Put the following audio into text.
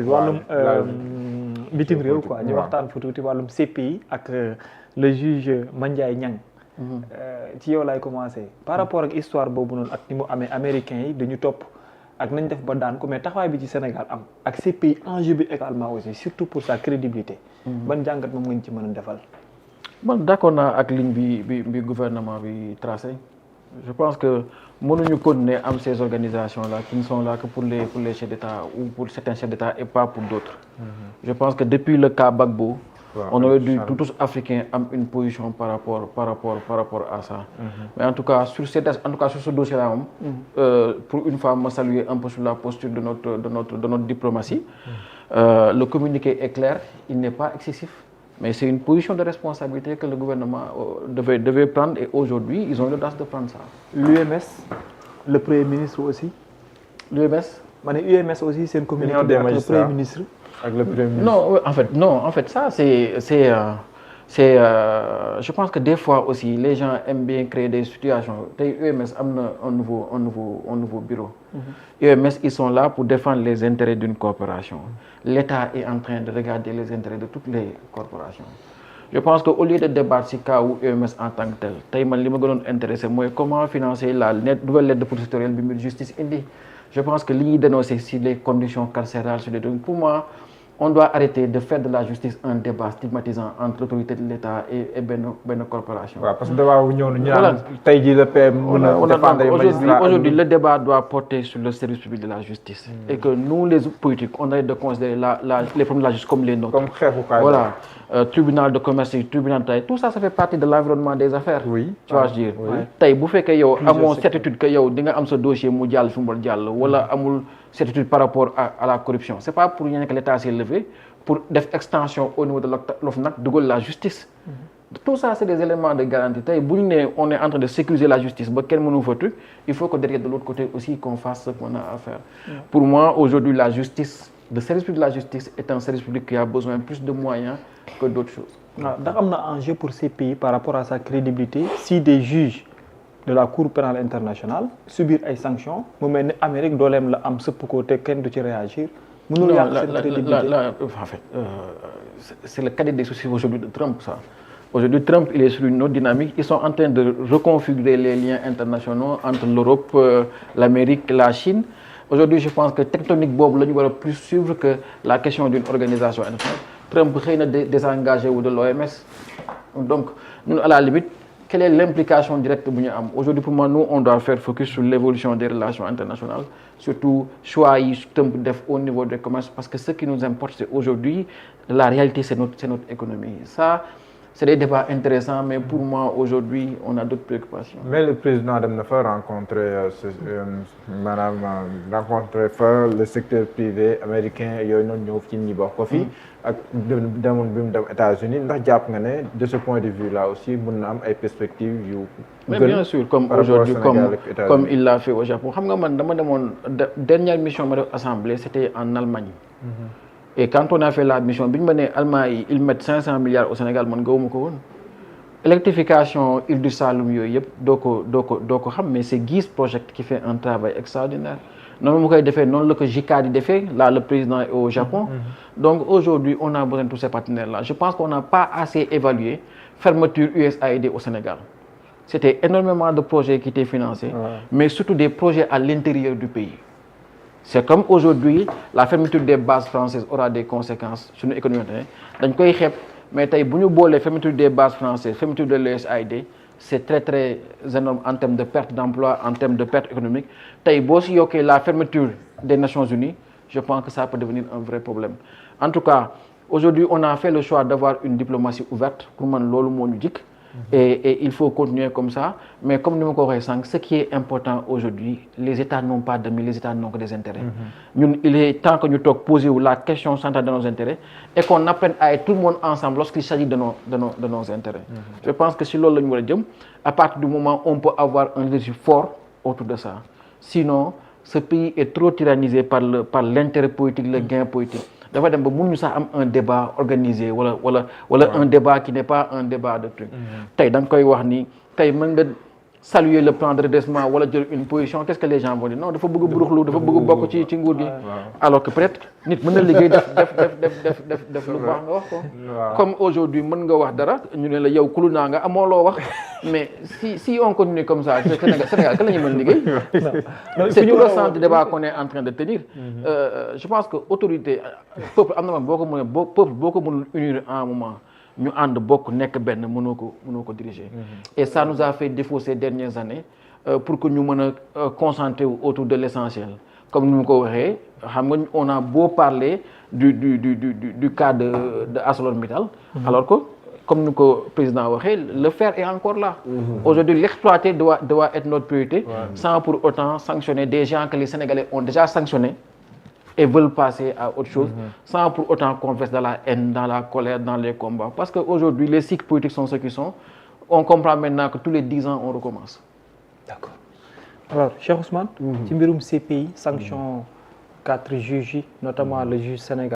wàllum bitim réew quoi ñu waxtaan fu tuuti wàllum CPI ak le juge Mandiaye Niang ci yow laay commencé par rapport ak histoire boobu noonu ak ni mu amee américains yi dañu topp ak nañ def ba daan ko mais taxawaay bi ci Sénégal am ak CPI enjeu bi également aussi surtout pour sa crédibilité ban jàngat moom nga ñu ci mën a defal. man d'accord naa ak ligne bi gouvernement bi tracé je pense que mënuñu continuer am ces organisations là qui ne sont là que pour les chefs d'État ou pour certains chefs d'État et pas pour d'autres. Je pense que depuis le cas Gbagbo, on aurait dû tous Africains am une position par rapport à ça. Mais en tout cas sur ce dossier-là pour une fois me saluer un peu sur la posture de notre diplomatie. Le communiqué est clair, il n'est pas excessif. Mais c'est une position de responsabilité que le gouvernement devait prendre et aujourd'hui, ils ont l'audace de prendre ça. L'UMS, le Premier ministre aussi. L'UMS UMS aussi, c'est une communication avec le Premier ministre. Avec le Premier ministre. Non, en fait, ça, je pense que des fois aussi, les gens aiment bien créer des situations. UMS a un nouveau bureau. UMS, ils sont là pour défendre les intérêts d'une corporation. L'État est en train de regarder les intérêts de toutes les corporations. Je pense qu'au lieu de débattre sur le cas où UMS en tant que tel, ce qui m'a intéressé, c'est comment financer la nouvelle aide procédurale de la justice indie. Je pense que l'idée dénoncer sur les conditions carcérales, pour moi, on doit arrêter de faire de la justice un débat stigmatisant entre l'autorité de l'État et une corporation. Ouais, parce que aujourd'hui, le débat doit porter sur le service public de la justice. Et que nous, les politiques, on arrête de considérer les problèmes de la justice comme les nôtres. Voilà. Tribunal de commerce, tribunal de travail, tout ça, ça fait partie de l'environnement des affaires. Oui. Tu vois, je dire. Si vous faites que vous avez certitude que vous avez ce dossier mondial, ou amul certitude par rapport à la corruption. Ce n'est pas pour rien que l'État s'est levé pour faire extension au niveau de l'OFNAC de la justice. Tout ça, c'est des éléments de garantie. On est en train de sécuriser la justice. Il faut que derrière de l'autre côté aussi qu'on fasse ce qu'on a à faire. Pour moi, aujourd'hui, la justice, le service public de la justice est un service public qui a besoin plus de moyens que d'autres choses. Il y a un enjeu pour ces pays par rapport à sa crédibilité. Si des juges de la Cour pénale internationale subir des sanctions, l'Amérique doit réagir. En fait, c'est le cadet des soucis aujourd'hui de Trump, ça. Aujourd'hui, Trump, il est sur une autre dynamique. Ils sont en train de reconfigurer les liens internationaux entre l'Europe, l'Amérique, la Chine. Aujourd'hui, je pense que tectonique Bob, nous devons plus suivre que la question d'une organisation internationale. Trump est désengagé de l'OMS. Donc, nous, à la limite, quelle est l'implication directe de l'UMS? Aujourd'hui, pour moi, nous, on doit faire focus sur l'évolution des relations internationales, surtout choix au niveau du commerce, parce que ce qui nous importe, c'est aujourd'hui, la réalité, c'est notre économie. Ça, c'est des débats intéressants, mais pour moi, aujourd'hui, on a d'autres préoccupations. Mais le président Adam Nafa rencontrer le secteur privé américain et aux États-Unis. De ce point de vue-là aussi, on a des perspectives. Mais bien sûr, comme aujourd'hui, comme il l'a fait au Japon. La dernière mission de l'Assemblée, c'était en Allemagne. Et quand on a fait la mission, ils mettent 500 milliards au Sénégal, l'électrification, île du Saloum, mais c'est GIS Project qui fait un travail extraordinaire. Non, le JICAD fait, là le président est au Japon. Donc aujourd'hui, on a besoin de tous ces partenaires-là. Je pense qu'on n'a pas assez évalué fermeture USAID au Sénégal. C'était énormément de projets qui étaient financés, mais surtout des projets à l'intérieur du pays. C'est comme aujourd'hui, la fermeture des bases françaises aura des conséquences sur l'économie. Mais si on a la fermeture des bases françaises, la fermeture de l'USAID, c'est très très énorme en termes de perte d'emploi, en termes de perte économique. Si on a la fermeture des Nations Unies, je pense que ça peut devenir un vrai problème. En tout cas, aujourd'hui, on a fait le choix d'avoir une diplomatie ouverte pour moi, et il faut continuer comme ça. Mais comme nous l'avons dit, ce qui est important aujourd'hui, les États n'ont pas d'amis, les États n'ont que des intérêts. Il est temps que nous posions la question centrale de nos intérêts et qu'on apprenne à être tout le monde ensemble lorsqu'il s'agit de nos intérêts. Je pense que si l'on à partir du moment où on peut avoir un leadership fort autour de ça. Sinon, ce pays est trop tyrannisé par l'intérêt politique, le gain politique. Dafa dem ba mënuñu sax am un débat organisé wala un débat qui n'est pas un débat de truc. Tay dang koy wax ni tay mën nga saluer le plan de redressement wala jël une position qu'est-ce que les gens vont dire non dafa bëgg buruxlu dafa bëgg bokk ci nguur gi alors que peut-être nit mën na liggéey def lu baax nga wax ko comme aujourd'hui mën nga wax dara ñu ne la yow kulu naa nga amoo loo wax mais si on continue comme ça Sénégal kan la ñu mën liggéey c'est tout le sens du débat qu'on est en train de tenir je pense que autorité peuple am na man boo ko mënee peuple boo ko mënul unir en un moment ñu ànd bokk nekk benn mënoo ko diriger et ça nous a fait défaut ces dernières années pour que ñu mën a concentrer autour de l'essentiel comme ni mu ko waxee xam nga on a beau parler du cas de ArcelorMittal alors que comme ni ko président waxee le fer est encore là aujourd'hui l'exploiter doit être notre priorité sans pour autant sanctionner des gens que les Sénégalais ont déjà sanctionnés et veulent passer à autre chose sans pour autant qu'on verse dans la haine, dans la colère, dans les combats. Parce qu'aujourd'hui, les cycles politiques sont ceux qui sont. On comprend maintenant que tous les 10 ans, on recommence. D'accord. Alors, Cheikh Ousmane, ci mbirum CPI, sanction 4 juges, notamment le juge sénégalais.